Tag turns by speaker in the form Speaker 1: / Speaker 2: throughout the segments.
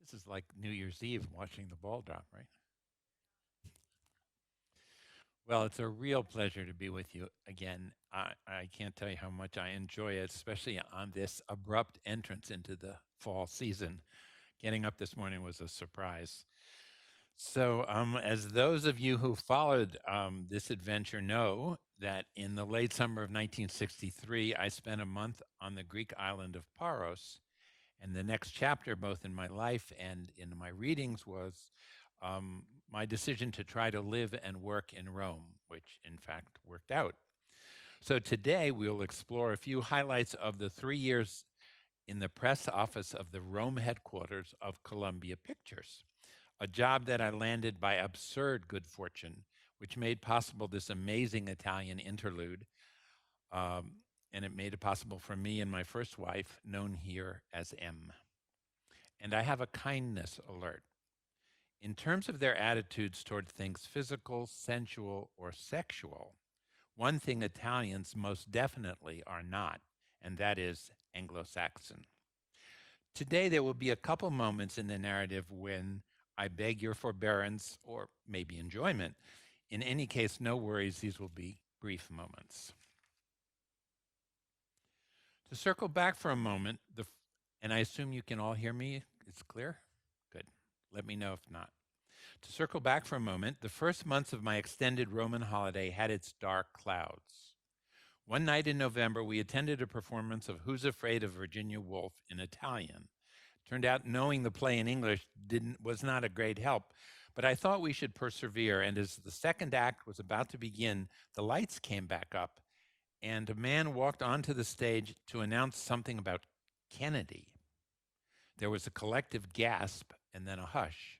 Speaker 1: This is like New Year's Eve watching the ball drop, right? Well, it's a real pleasure to be with you again. I can't tell you how much I enjoy it, especially on this abrupt entrance into the fall season. Getting up this morning was a surprise. So, as those of you who followed this adventure know, that in the late summer of 1963, I spent a month on the Greek island of Paros. And the next chapter, both in my life and in my readings, was my decision to try to live and work in Rome, which in fact worked out. So today we'll explore a few highlights of the 3 years in the press office of the Rome headquarters of Columbia Pictures, a job that I landed by absurd good fortune, which made possible this amazing Italian interlude. Um, and it made it possible for me and my first wife, known here as M. And I have a kindness alert. In terms of their attitudes toward things physical, sensual, or sexual, one thing Italians most definitely are not, and that is Anglo Saxon. Today, there will be a couple moments in the narrative when I beg your forbearance or maybe enjoyment. In any case, no worries, these will be brief moments. To circle back for a moment, and I assume you can all hear me, it's clear? Good. Let me know if not. To circle back for a moment, the first months of my extended Roman holiday had its dark clouds. One night in November, we attended a performance of Who's Afraid of Virginia Woolf in Italian. Turned out knowing the play in English was not a great help, but I thought we should persevere, and as the second act was about to begin, the lights came back up, and a man walked onto the stage to announce something about Kennedy. There was a collective gasp and then a hush.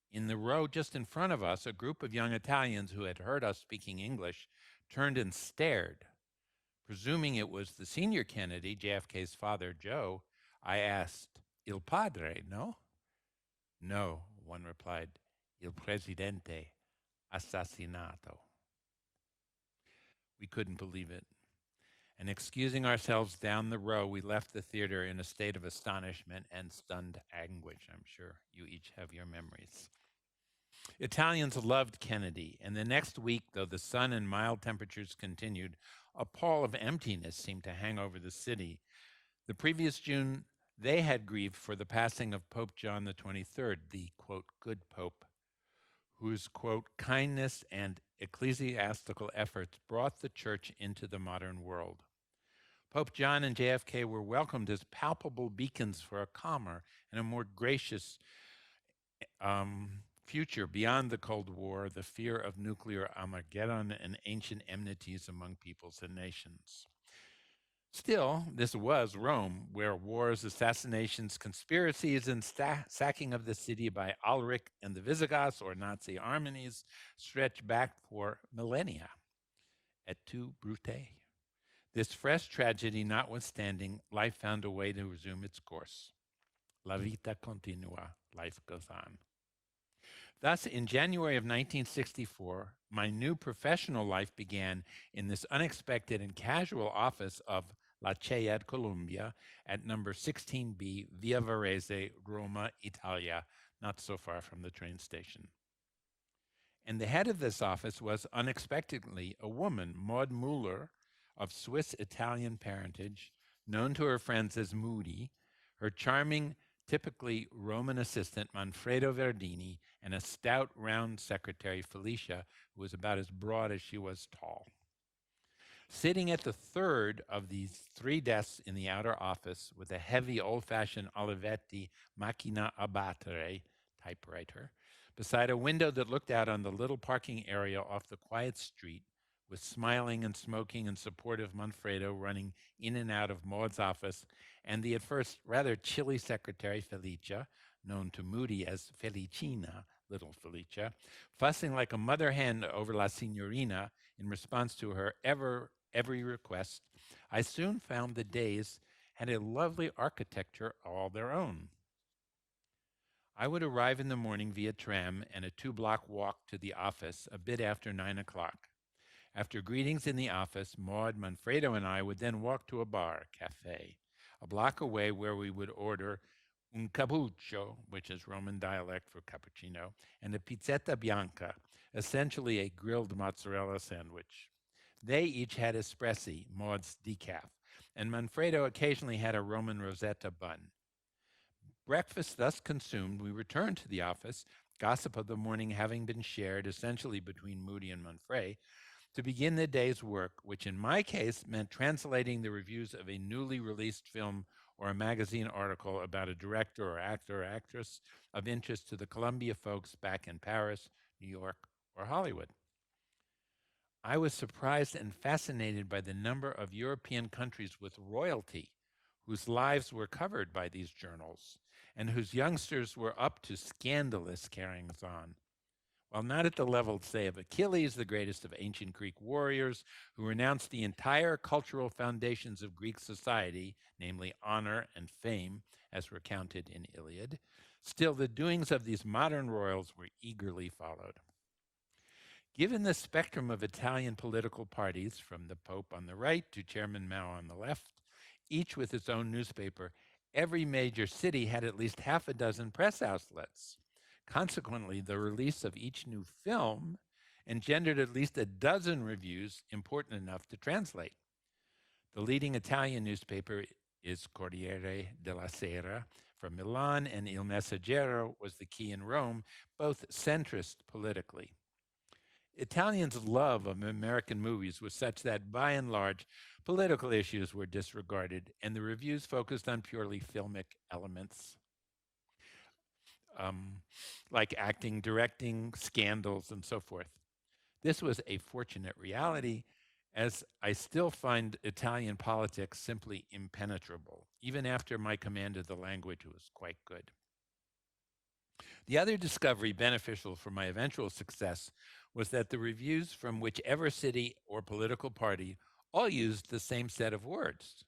Speaker 1: In the row just in front of us, a group of young Italians who had heard us speaking English turned and stared. Presuming it was the senior Kennedy, JFK's father, Joe, I asked, Il padre, no? No, one replied, Il presidente assassinato. We couldn't believe it. And excusing ourselves down the row, we left the theater in a state of astonishment and stunned anguish. I'm sure you each have your memories. Italians loved Kennedy, and the next week, though the sun and mild temperatures continued, a pall of emptiness seemed to hang over the city. The previous June, they had grieved for the passing of Pope John the 23rd, the, quote, good pope, whose, quote, kindness and ecclesiastical efforts brought the church into the modern world. Pope John and JFK were welcomed as palpable beacons for a calmer and a more gracious future beyond the Cold War, the fear of nuclear Armageddon, and ancient enmities among peoples and nations. Still, this was Rome, where wars, assassinations, conspiracies, and sacking of the city by Alaric and the Visigoths or Nazi armies stretched back for millennia. Et tu, Brute? This fresh tragedy notwithstanding, life found a way to resume its course. La vita continua, life goes on. Thus, in January of 1964, my new professional life began in this unexpected and casual office of La CEA at Columbia at number 16B, Via Varese, Roma, Italia, not so far from the train station. And the head of this office was unexpectedly a woman, Maud Muller, of Swiss-Italian parentage, known to her friends as Moody. Her charming, typically Roman assistant, Manfredo Verdini, and a stout, round secretary, Felicia, who was about as broad as she was tall. Sitting at the third of these three desks in the outer office with a heavy old-fashioned Olivetti macchina a battere typewriter, beside a window that looked out on the little parking area off the quiet street, with smiling and smoking and supportive Manfredo running in and out of Maud's office, and the at first rather chilly secretary Felicia, known to Moody as Felicina, little Felicia, fussing like a mother hen over La Signorina in response to her every request, I soon found the days had a lovely architecture all their own. I would arrive in the morning via tram and a 2-block walk to the office a bit after 9 o'clock. After greetings in the office, Maud, Manfredo, and I would then walk to a bar, cafe, a block away where we would order un cappuccio, which is Roman dialect for cappuccino, and a pizzetta bianca, essentially a grilled mozzarella sandwich. They each had espressi, Maud's decaf, and Manfredo occasionally had a Roman Rosetta bun. Breakfast thus consumed, we returned to the office, gossip of the morning having been shared essentially between Moody and Manfrey, to begin the day's work, which in my case meant translating the reviews of a newly released film or a magazine article about a director or actor or actress of interest to the Columbia folks back in Paris, New York, or Hollywood. I was surprised and fascinated by the number of European countries with royalty whose lives were covered by these journals and whose youngsters were up to scandalous carryings on. While not at the level, say, of Achilles, the greatest of ancient Greek warriors, who renounced the entire cultural foundations of Greek society, namely honor and fame, as recounted in Iliad, still the doings of these modern royals were eagerly followed. Given the spectrum of Italian political parties, from the Pope on the right to Chairman Mao on the left, each with its own newspaper, every major city had at least half a dozen press outlets. Consequently, the release of each new film engendered at least a dozen reviews important enough to translate. The leading Italian newspaper is Corriere della Sera from Milan, and Il Messaggero was the key in Rome, both centrist politically. Italians' love of American movies was such that, by and large, political issues were disregarded, and the reviews focused on purely filmic elements, um, like acting, directing, scandals, and so forth. This was a fortunate reality, as I still find Italian politics simply impenetrable, even after my command of the language was quite good. The other discovery beneficial for my eventual success was that the reviews from whichever city or political party all used the same set of words.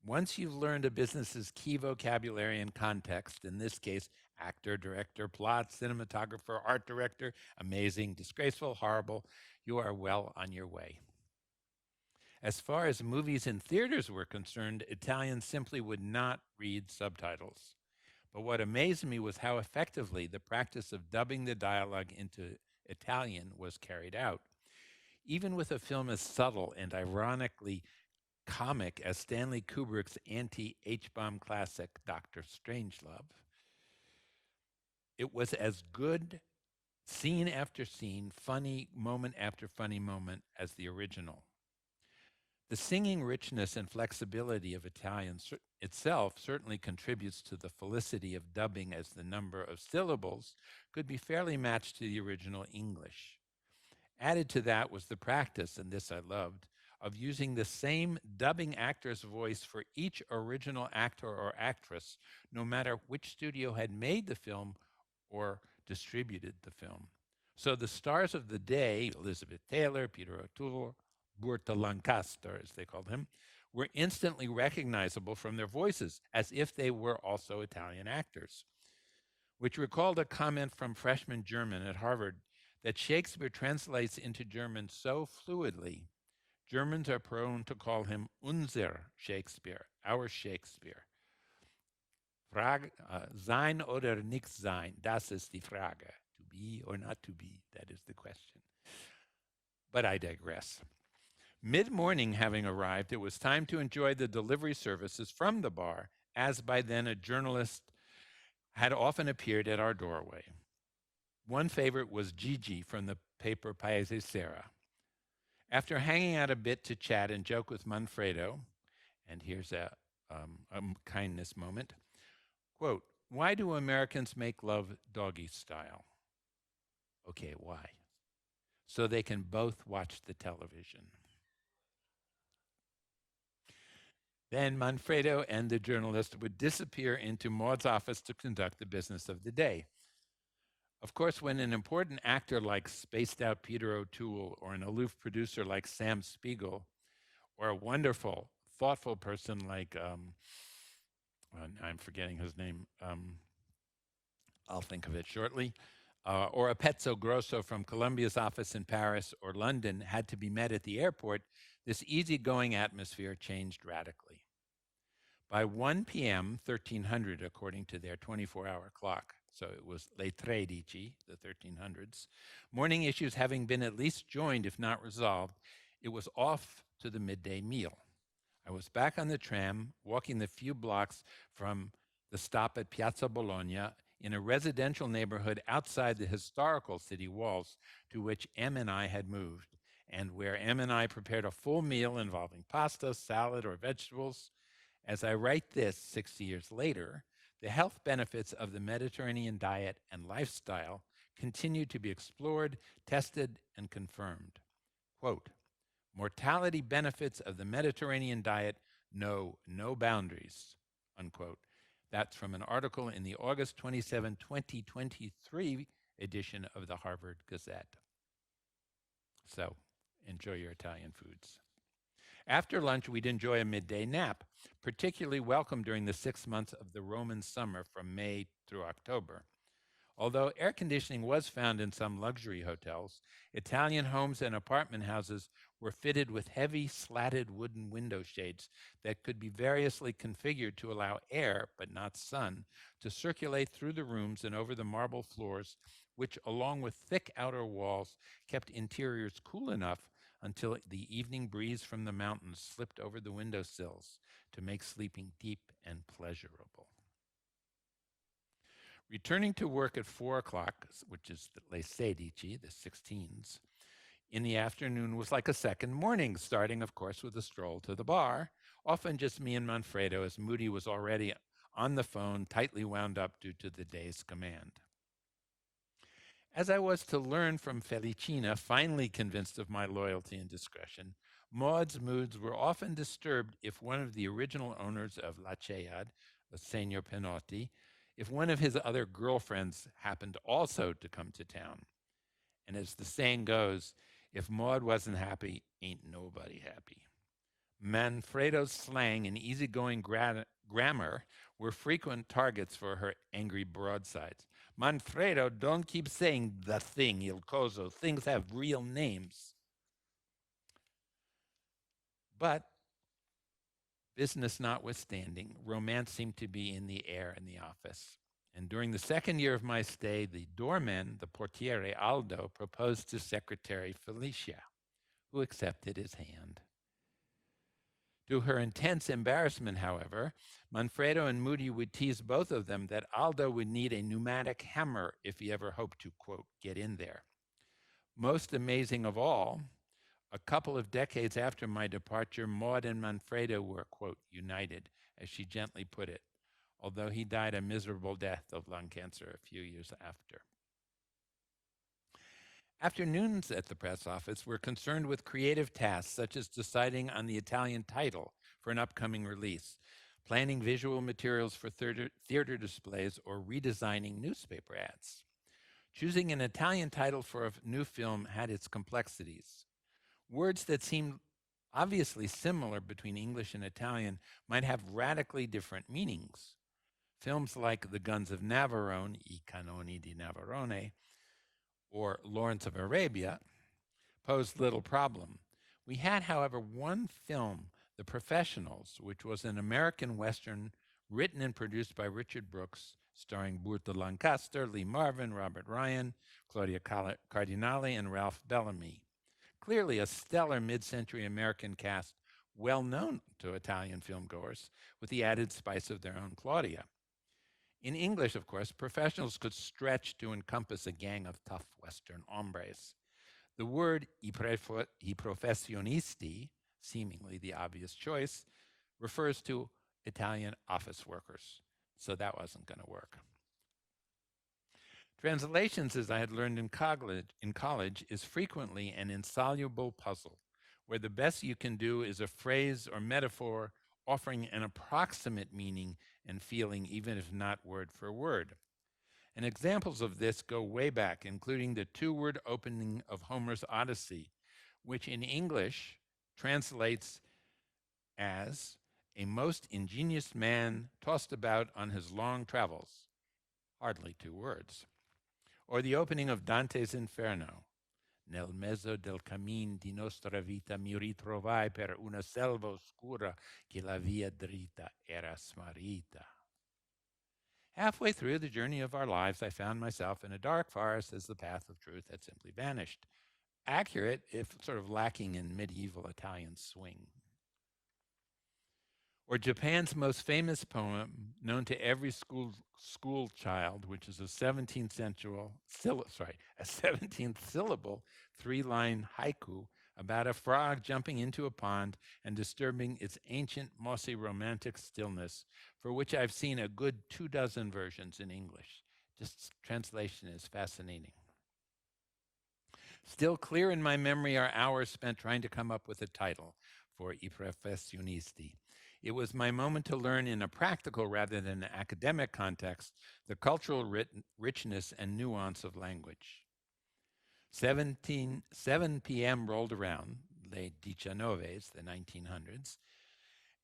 Speaker 1: Once you've learned a business's key vocabulary and context, in this case, actor, director, plot, cinematographer, art director, amazing, disgraceful, horrible, you are well on your way. As far as movies in theaters were concerned, Italians simply would not read subtitles. But what amazed me was how effectively the practice of dubbing the dialogue into Italian was carried out. Even with a film as subtle and ironically comic as Stanley Kubrick's anti H bomb classic, Dr. Strangelove, it was as good, scene after scene, funny moment after funny moment, as the original. The singing richness and flexibility of Italian itself certainly contributes to the felicity of dubbing, as the number of syllables could be fairly matched to the original English. Added to that was the practice, and this I loved, of using the same dubbing actor's voice for each original actor or actress, no matter which studio had made the film or distributed the film. So the stars of the day, Elizabeth Taylor, Peter O'Toole, Burta Lancaster, as they called him, were instantly recognizable from their voices, as if they were also Italian actors, which recalled a comment from freshman German at Harvard that Shakespeare translates into German so fluidly, Germans are prone to call him unser Shakespeare, our Shakespeare. Sein oder nicht sein, das ist die Frage. To be or not to be, that is the question. But I digress. Mid morning having arrived, it was time to enjoy the delivery services from the bar, as by then a journalist had often appeared at our doorway. One favorite was Gigi from the paper Paese Sera. After hanging out a bit to chat and joke with Manfredo, and here's a kindness moment, quote, why do Americans make love doggy style? Okay, why? So they can both watch the television. Then Manfredo and the journalist would disappear into Maud's office to conduct the business of the day. Of course, when an important actor like spaced out Peter O'Toole, or an aloof producer like Sam Spiegel, or a wonderful, thoughtful person like, I'm forgetting his name, I'll think of it shortly, or a Pezzo Grosso from Columbia's office in Paris or London had to be met at the airport, this easygoing atmosphere changed radically. By 1 p.m., 1300, according to their 24-hour clock, so it was le 13, the 1300s, morning issues having been at least joined, if not resolved, it was off to the midday meal. I was back on the tram, walking the few blocks from the stop at Piazza Bologna in a residential neighborhood outside the historical city walls to which M and I had moved, and where M and I prepared a full meal involving pasta, salad, or vegetables. As I write this 60 years later, the health benefits of the Mediterranean diet and lifestyle continue to be explored, tested, and confirmed. Quote, mortality benefits of the Mediterranean diet know no boundaries, unquote. That's from an article in the August 27, 2023 edition of the Harvard Gazette. So enjoy your Italian foods. After lunch, we'd enjoy a midday nap, particularly welcome during the 6 months of the Roman summer from May through October. Although air conditioning was found in some luxury hotels, Italian homes and apartment houses were fitted with heavy slatted wooden window shades that could be variously configured to allow air, but not sun, to circulate through the rooms and over the marble floors, which, along with thick outer walls, kept interiors cool enough until the evening breeze from the mountains slipped over the windowsills to make sleeping deep and pleasurable. Returning to work at 4 o'clock, which is le 16, the 16s, in the afternoon was like a second morning, starting, of course, with a stroll to the bar, often just me and Manfredo, as Moody was already on the phone, tightly wound up due to the day's command. As I was to learn from Felicina, finally convinced of my loyalty and discretion, Maud's moods were often disturbed if one of the original owners of La Cheyad, Senor Penotti, if one of his other girlfriends happened also to come to town. And as the saying goes, if Maud wasn't happy, ain't nobody happy. Manfredo's slang and easygoing grammar were frequent targets for her angry broadsides. Manfredo, don't keep saying the thing, il coso. Things have real names. But business notwithstanding, romance seemed to be in the air in the office. And during the second year of my stay, the doorman, the portiere Aldo, proposed to Secretary Felicia, who accepted his hand. To her intense embarrassment, however, Manfredo and Moody would tease both of them that Aldo would need a pneumatic hammer if he ever hoped to, quote, get in there. Most amazing of all, a couple of decades after my departure, Maud and Manfredo were, quote, united, as she gently put it, although he died a miserable death of lung cancer a few years after. Afternoons at the press office were concerned with creative tasks such as deciding on the Italian title for an upcoming release, planning visual materials for theater displays, or redesigning newspaper ads. Choosing an Italian title for a new film had its complexities. Words that seemed obviously similar between English and Italian might have radically different meanings. Films like The Guns of Navarone, I Canoni di Navarone, or Lawrence of Arabia posed little problem. We had, however, one film, The Professionals, which was an American Western written and produced by Richard Brooks, starring Burta Lancaster, Lee Marvin, Robert Ryan, Claudia Cardinale, and Ralph Bellamy. Clearly a stellar mid-century American cast, well known to Italian filmgoers, with the added spice of their own Claudia. In English, of course, Professionals could stretch to encompass a gang of tough Western hombres. The word I professionisti, seemingly the obvious choice, refers to Italian office workers, so that wasn't going to work. Translations, as I had learned in college, is frequently an insoluble puzzle, where the best you can do is a phrase or metaphor offering an approximate meaning and feeling, even if not word for word. And examples of this go way back, including the two-word opening of Homer's Odyssey, which in English translates as a most ingenious man tossed about on his long travels. Hardly 2 words. Or the opening of Dante's Inferno. Nel mezzo del cammin di nostra vita mi ritrovai per una selva oscura che la via dritta era smarrita. Halfway through the journey of our lives, I found myself in a dark forest as the path of truth had simply vanished. Accurate, if sort of lacking in medieval Italian swing. Or Japan's most famous poem, known to every school child, which is a 17th syllable, three-line haiku about a frog jumping into a pond and disturbing its ancient, mossy, romantic stillness, for which I've seen a good 24 versions in English. Just translation is fascinating. Still clear in my memory are hours spent trying to come up with a title for I Professionisti. It was my moment to learn in a practical rather than an academic context the cultural richness and nuance of language. 7 p.m. rolled around, le 19, the 1900s,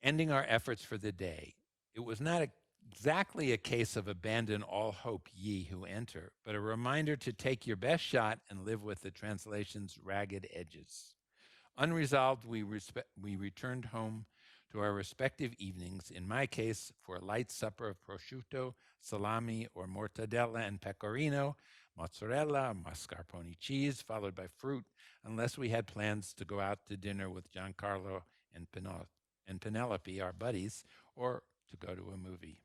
Speaker 1: ending our efforts for the day. It was not exactly a case of abandon all hope ye who enter, but a reminder to take your best shot and live with the translation's ragged edges. Unresolved, we returned home to our respective evenings, in my case, for a light supper of prosciutto, salami, or mortadella and pecorino, mozzarella, mascarpone cheese, followed by fruit, unless we had plans to go out to dinner with Giancarlo and Penelope, our buddies, or to go to a movie.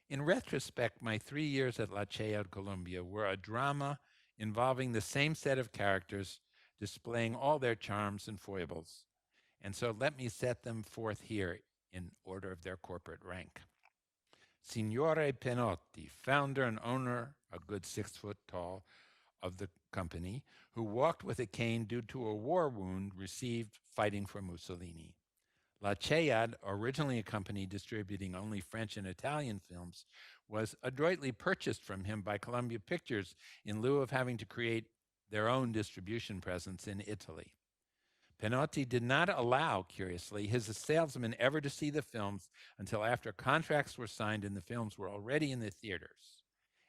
Speaker 1: In retrospect, my 3 years at La Chea Columbia were a drama involving the same set of characters displaying all their charms and foibles. And so let me set them forth here in order of their corporate rank. Signore Penotti, founder and owner, a good 6 foot tall, of the company, who walked with a cane due to a war wound received fighting for Mussolini. La Cheyad, originally a company distributing only French and Italian films, was adroitly purchased from him by Columbia Pictures in lieu of having to create their own distribution presence in Italy. Penotti did not allow, curiously, his salesmen ever to see the films until after contracts were signed and the films were already in the theaters.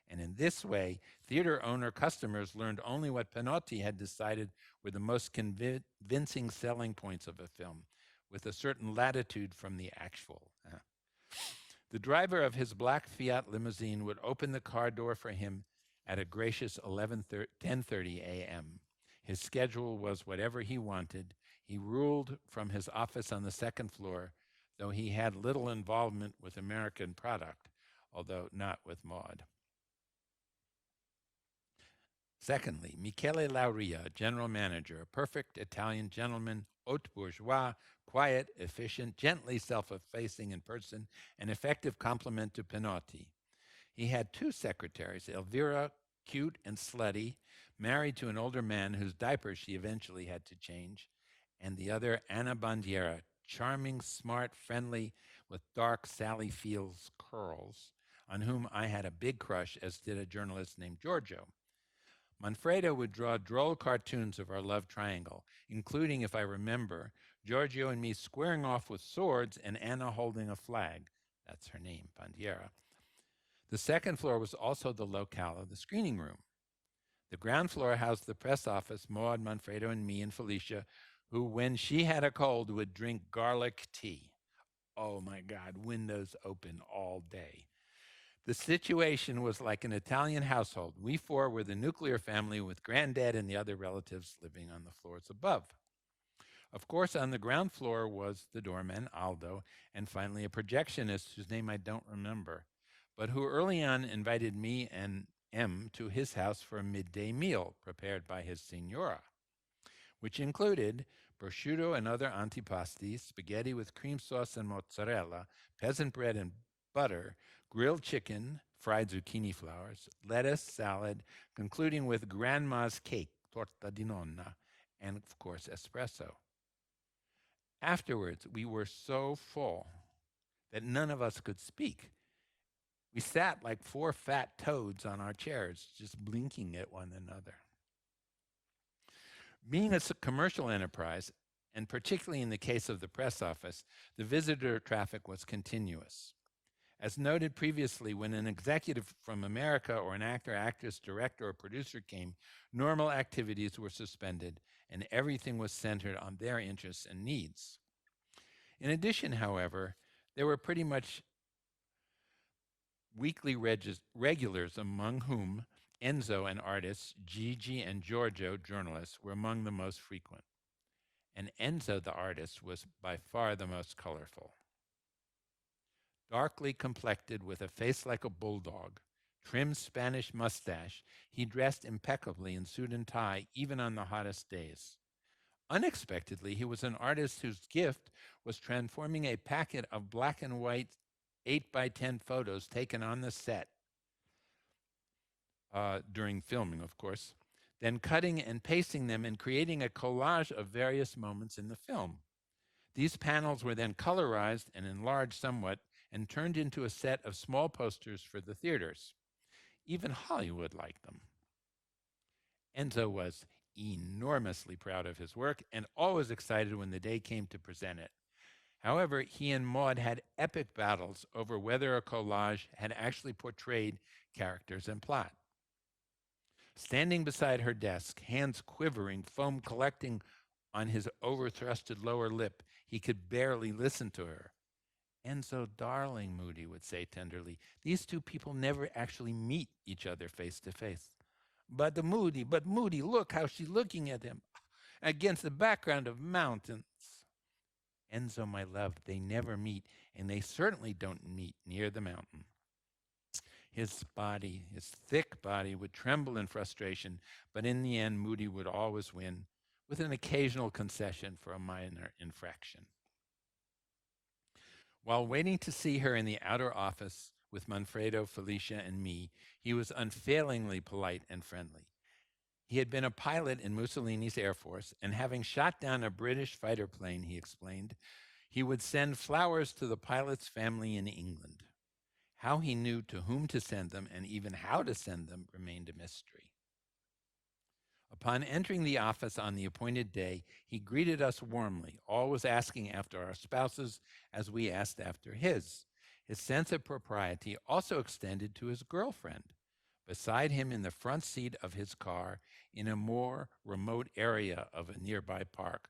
Speaker 1: And in this way, theater owner customers learned only what Penotti had decided were the most convincing selling points of a film, with a certain latitude from the actual. The driver of his black Fiat limousine would open the car door for him at a gracious 10:30 a.m. His schedule was whatever he wanted. He ruled from his office on the second floor, though he had little involvement with American product, although not with Maud. Secondly, Michele Lauria, general manager, a perfect Italian gentleman, haute bourgeois, quiet, efficient, gently self-effacing in person, an effective complement to Penotti. He had 2 secretaries, Elvira, cute and slutty, married to an older man whose diapers she eventually had to change, and the other, Anna Bandiera, charming, smart, friendly, with dark Sally Fields curls, on whom I had a big crush, as did a journalist named Giorgio. Manfredo would draw droll cartoons of our love triangle, including, if I remember, Giorgio and me squaring off with swords and Anna holding a flag. That's her name, Bandiera. The second floor was also the locale of the screening room. The ground floor housed the press office, Maud, Manfredo, and me and Felicia, who, when she had a cold, would drink garlic tea. Oh my God, windows open all day. The situation was like an Italian household. We 4 were the nuclear family with granddad and the other relatives living on the floors above. Of course, on the ground floor was the doorman, Aldo, and finally a projectionist whose name I don't remember, but who early on invited me and M to his house for a midday meal prepared by his signora, which included prosciutto and other antipasti, spaghetti with cream sauce and mozzarella, peasant bread and butter, grilled chicken, fried zucchini flowers, lettuce, salad, concluding with grandma's cake, torta di nonna, and of course, espresso. Afterwards, we were so full that none of us could speak. We sat like 4 fat toads on our chairs, just blinking at one another. Being a commercial enterprise, and particularly in the case of the press office, the visitor traffic was continuous. As noted previously, when an executive from America or an actor, actress, director, or producer came, normal activities were suspended and everything was centered on their interests and needs. In addition, however, there were pretty much weekly regulars, among whom Enzo and artists, Gigi and Giorgio, journalists, were among the most frequent. And Enzo, the artist, was by far the most colorful. Darkly complected with a face like a bulldog, trimmed Spanish mustache, he dressed impeccably in suit and tie even on the hottest days. Unexpectedly, he was an artist whose gift was transforming a packet of black and white 8 by 10 photos taken on the set during filming, of course, then cutting and pasting them and creating a collage of various moments in the film. These panels were then colorized and enlarged somewhat and turned into a set of small posters for the theaters. Even Hollywood liked them. Enzo was enormously proud of his work and always excited when the day came to present it. However, he and Maud had epic battles over whether a collage had actually portrayed characters and plot. Standing beside her desk, hands quivering, foam collecting on his overthrusted lower lip, he could barely listen to her. Enzo, darling, Moody would say tenderly, these two people never actually meet each other face to face. But Moody, look how she's looking at him against the background of mountains. Enzo, my love, they never meet, and they certainly don't meet near the mountain. His body, his thick body, would tremble in frustration, but in the end, Moody would always win, with an occasional concession for a minor infraction. While waiting to see her in the outer office with Manfredo, Felicia, and me, he was unfailingly polite and friendly. He had been a pilot in Mussolini's Air Force, and having shot down a British fighter plane, he explained, he would send flowers to the pilot's family in England. How he knew to whom to send them and even how to send them remained a mystery. Upon entering the office on the appointed day, he greeted us warmly, always asking after our spouses as we asked after his. His sense of propriety also extended to his girlfriend. Beside him in the front seat of his car in a more remote area of a nearby park,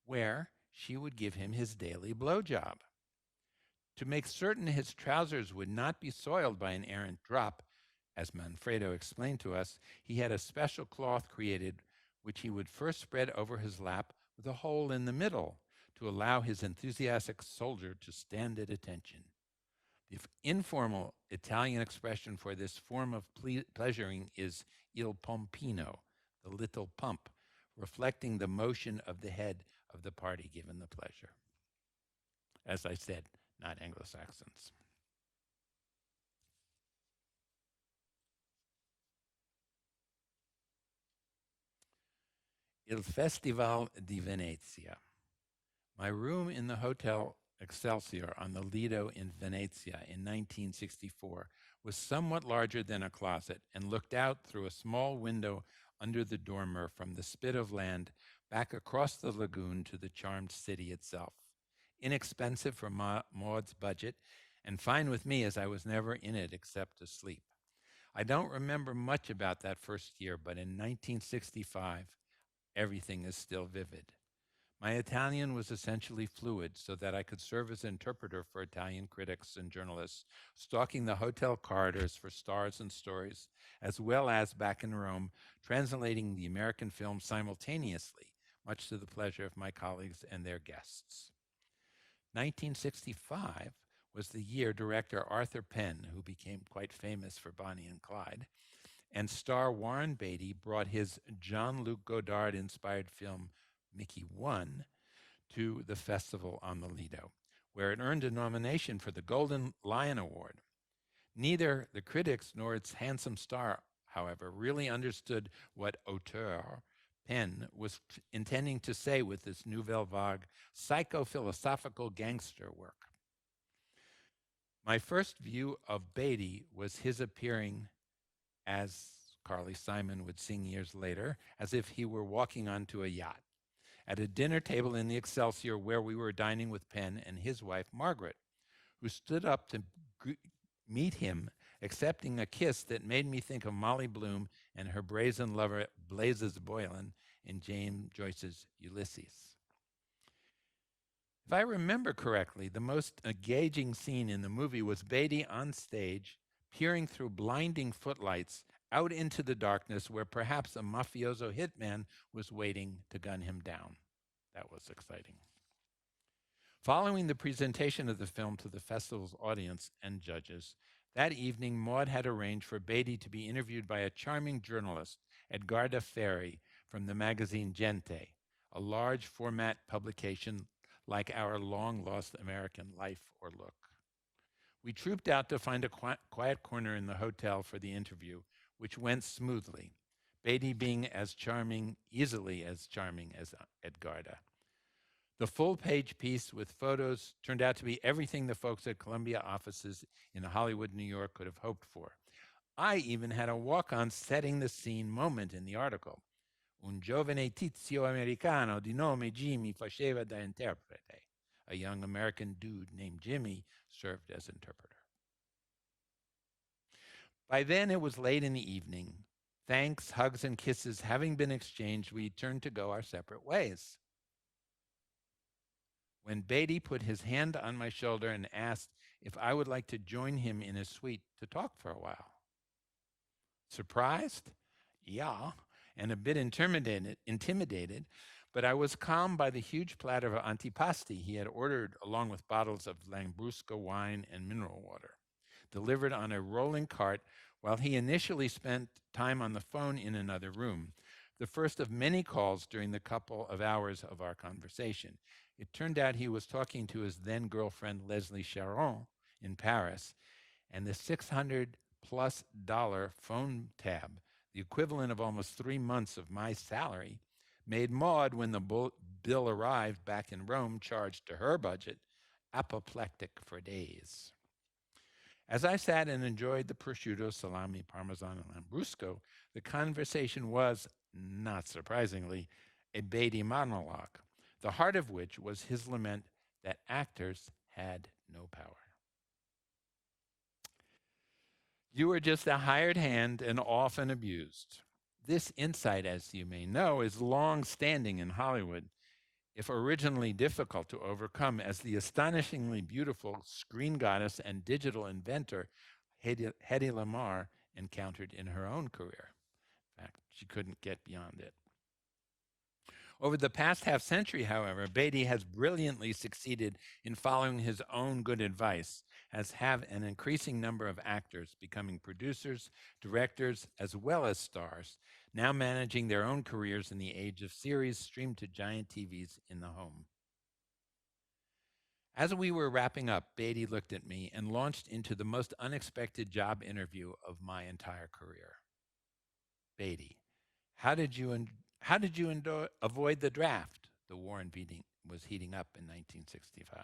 Speaker 1: where she would give him his daily blowjob. To make certain his trousers would not be soiled by an errant drop, as Manfredo explained to us, he had a special cloth created which he would first spread over his lap with a hole in the middle to allow his enthusiastic soldier to stand at attention. The informal Italian expression for this form of pleasuring is il pompino, the little pump, reflecting the motion of the head of the party given the pleasure. As I said, not Anglo-Saxons. Il Festival di Venezia. My room in the Hotel Excelsior on the Lido in Venezia in 1964 was somewhat larger than a closet and looked out through a small window under the dormer from the spit of land back across the lagoon to the charmed city itself. Inexpensive for Maud's budget, and fine with me as I was never in it except to sleep. I don't remember much about that first year, but in 1965, everything is still vivid. My Italian was essentially fluid so that I could serve as interpreter for Italian critics and journalists, stalking the hotel corridors for stars and stories, as well as back in Rome, translating the American film simultaneously, much to the pleasure of my colleagues and their guests. 1965 was the year director Arthur Penn, who became quite famous for Bonnie and Clyde, and star Warren Beatty brought his Jean-Luc Godard-inspired film Mickey 1 to the festival on the Lido, where it earned a nomination for the Golden Lion Award. Neither the critics nor its handsome star, however, really understood what auteur Penn was intending to say with this Nouvelle Vague psycho-philosophical gangster work. My first view of Beatty was his appearing, as Carly Simon would sing years later, as if he were walking onto a yacht, at a dinner table in the Excelsior where we were dining with Penn and his wife, Margaret, who stood up to gr- meet him, accepting a kiss that made me think of Molly Bloom and her brazen lover, Blazes Boylan, in James Joyce's Ulysses. If I remember correctly, the most engaging scene in the movie was Beatty on stage, peering through blinding footlights out into the darkness where perhaps a mafioso hitman was waiting to gun him down. That was exciting. Following the presentation of the film to the festival's audience and judges, that evening Maud had arranged for Beatty to be interviewed by a charming journalist, Edgarda Ferry, from the magazine Gente, a large format publication like our long lost American Life or Look. We trooped out to find a quiet corner in the hotel for the interview, which went smoothly, Beatty being easily as charming as Edgarda. The full page piece with photos turned out to be everything the folks at Columbia offices in Hollywood, New York could have hoped for. I even had a walk on setting the scene moment in the article. Un giovane tizio americano di nome Jimmy faceva da interprete. A young American dude named Jimmy served as interpreter. By then, it was late in the evening. Thanks, hugs, and kisses having been exchanged, we turned to go our separate ways. When Beatty put his hand on my shoulder and asked if I would like to join him in his suite to talk for a while. Surprised? Yeah, and a bit intimidated, but I was calmed by the huge platter of antipasti he had ordered along with bottles of Lambrusco wine and mineral water, delivered on a rolling cart while he initially spent time on the phone in another room, the first of many calls during the couple of hours of our conversation. It turned out he was talking to his then girlfriend, Leslie Charon, in Paris, and the $600+ phone tab, the equivalent of almost 3 months of my salary, made Maud, when the bill arrived back in Rome, charged to her budget, apoplectic for days. As I sat and enjoyed the prosciutto, salami, parmesan, and lambrusco, the conversation was, not surprisingly, a Beatty monologue, the heart of which was his lament that actors had no power. You were just a hired hand and often abused. This insight, as you may know, is long standing in Hollywood, if originally difficult to overcome, as the astonishingly beautiful screen goddess and digital inventor Hedy Lamarr encountered in her own career. In fact, she couldn't get beyond it. Over the past half century, however, Beatty has brilliantly succeeded in following his own good advice, as have an increasing number of actors becoming producers, directors, as well as stars, now managing their own careers in the age of series streamed to giant TVs in the home. As we were wrapping up, Beatty looked at me and launched into the most unexpected job interview of my entire career. Beatty, how did you avoid the draft? The war was heating up in 1965.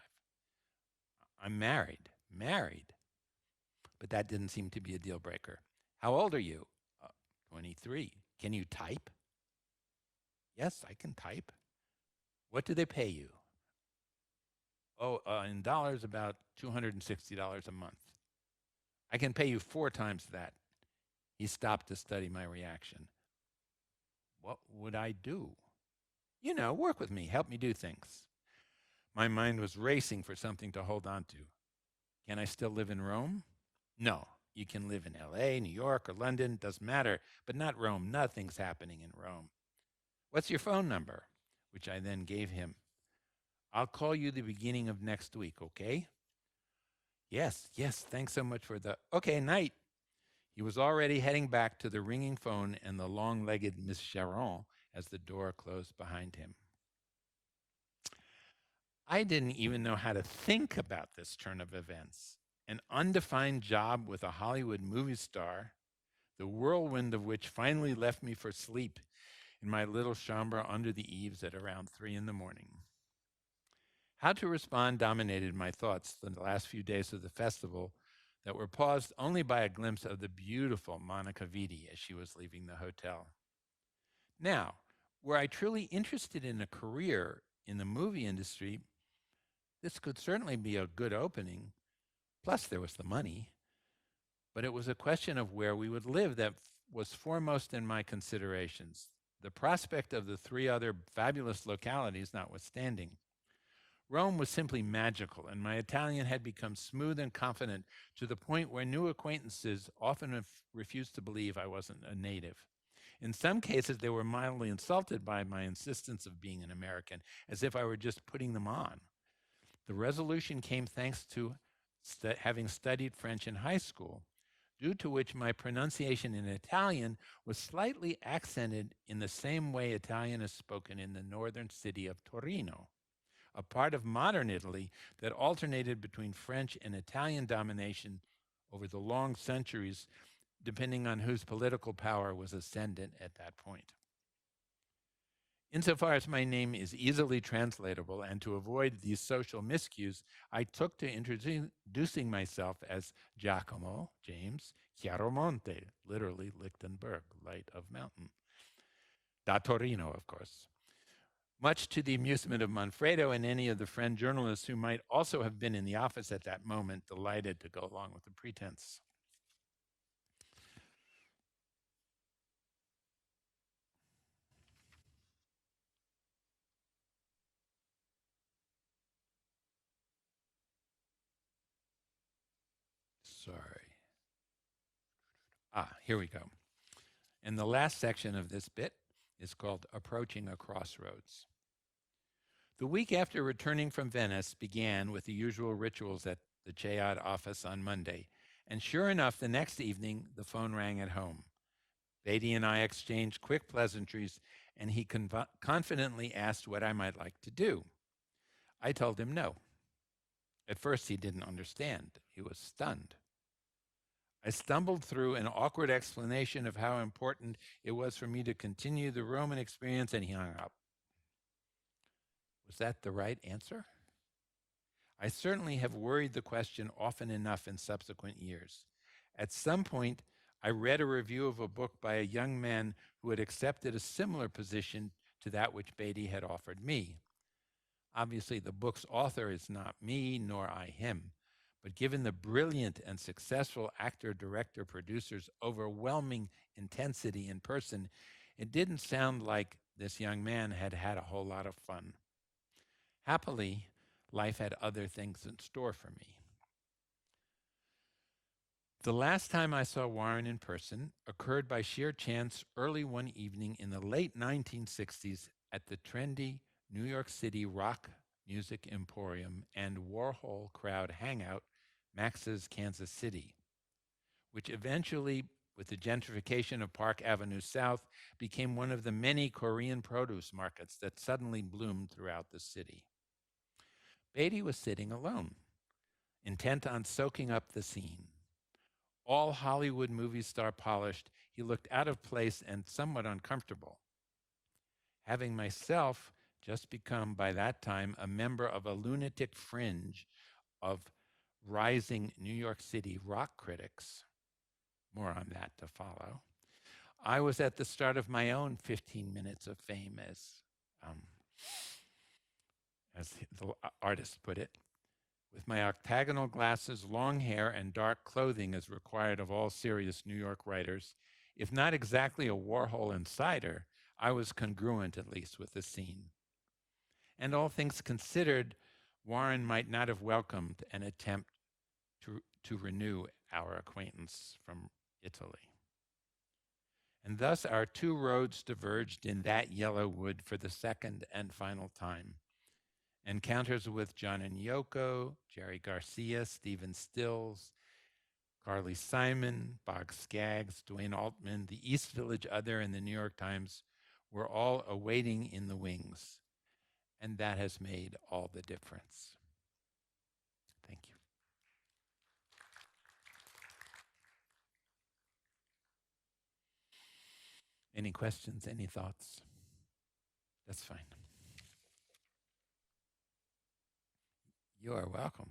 Speaker 1: I'm married. Married. But that didn't seem to be a deal breaker. How old are you? 23. Can you type? Yes, I can type. What do they pay you? Oh, in dollars, about $260 a month. I can pay you 4 times that. He stopped to study my reaction. What would I do? You know, work with me, help me do things. My mind was racing for something to hold on to. Can I still live in Rome? No. You can live in LA, New York, or London, doesn't matter, but not Rome. Nothing's happening in Rome. What's your phone number? Which I then gave him. I'll call you the beginning of next week, okay? Yes, thanks so much for the okay, night. He was already heading back to the ringing phone and the long legged Miss Charon as the door closed behind him. I didn't even know how to think about this turn of events. An undefined job with a Hollywood movie star, the whirlwind of which finally left me for sleep in my little chambre under the eaves at around 3 in the morning. How to respond dominated my thoughts the last few days of the festival that were paused only by a glimpse of the beautiful Monica Vitti as she was leaving the hotel. Now, were I truly interested in a career in the movie industry, this could certainly be a good opening, Plus, there was the money. But it was a question of where we would live that was foremost in my considerations, the prospect of the three other fabulous localities notwithstanding. Rome was simply magical, and my Italian had become smooth and confident to the point where new acquaintances often refused to believe I wasn't a native. In some cases, they were mildly insulted by my insistence of being an American, as if I were just putting them on. The resolution came thanks to having studied French in high school, due to which my pronunciation in Italian was slightly accented in the same way Italian is spoken in the northern city of Torino, a part of modern Italy that alternated between French and Italian domination over the long centuries, depending on whose political power was ascendant at that point. Insofar as my name is easily translatable and to avoid these social miscues, I took to introducing myself as Giacomo James Chiaromonte, literally Lichtenberg, light of mountain. Da Torino, of course. Much to the amusement of Manfredo and any of the friend journalists who might also have been in the office at that moment, delighted to go along with the pretense. Sorry. Here we go. And the last section of this bit is called Approaching a Crossroads. The week after returning from Venice began with the usual rituals at the Chayad office on Monday, and sure enough, the next evening, the phone rang at home. Beatty and I exchanged quick pleasantries, and he confidently asked what I might like to do. I told him no. At first, he didn't understand. He was stunned. I stumbled through an awkward explanation of how important it was for me to continue the Roman experience, and he hung up. Was that the right answer? I certainly have worried the question often enough in subsequent years. At some point, I read a review of a book by a young man who had accepted a similar position to that which Beatty had offered me. Obviously, the book's author is not me, nor I him. But given the brilliant and successful actor, director, producer's overwhelming intensity in person, it didn't sound like this young man had had a whole lot of fun. Happily, life had other things in store for me. The last time I saw Warren in person occurred by sheer chance early one evening in the late 1960s at the trendy New York City rock music emporium and Warhol crowd hangout, Max's Kansas City, which eventually, with the gentrification of Park Avenue South, became one of the many Korean produce markets that suddenly bloomed throughout the city. Beatty was sitting alone, intent on soaking up the scene. All Hollywood movie star polished, he looked out of place and somewhat uncomfortable. Having myself just become, by that time, a member of a lunatic fringe of rising New York City rock critics, more on that to follow, I was at the start of my own 15 minutes of fame, as the artist put it. With my octagonal glasses, long hair, and dark clothing as required of all serious New York writers, if not exactly a Warhol insider, I was congruent at least with the scene. And all things considered, Warren might not have welcomed an attempt to renew our acquaintance from Italy. And thus our two roads diverged in that yellow wood for the second and final time. Encounters with John and Yoko, Jerry Garcia, Stephen Stills, Carly Simon, Bog Skaggs, Dwayne Altman, the East Village Other, and the New York Times were all awaiting in the wings. And that has made all the difference. Thank you. Any questions, any thoughts? That's fine. You are welcome.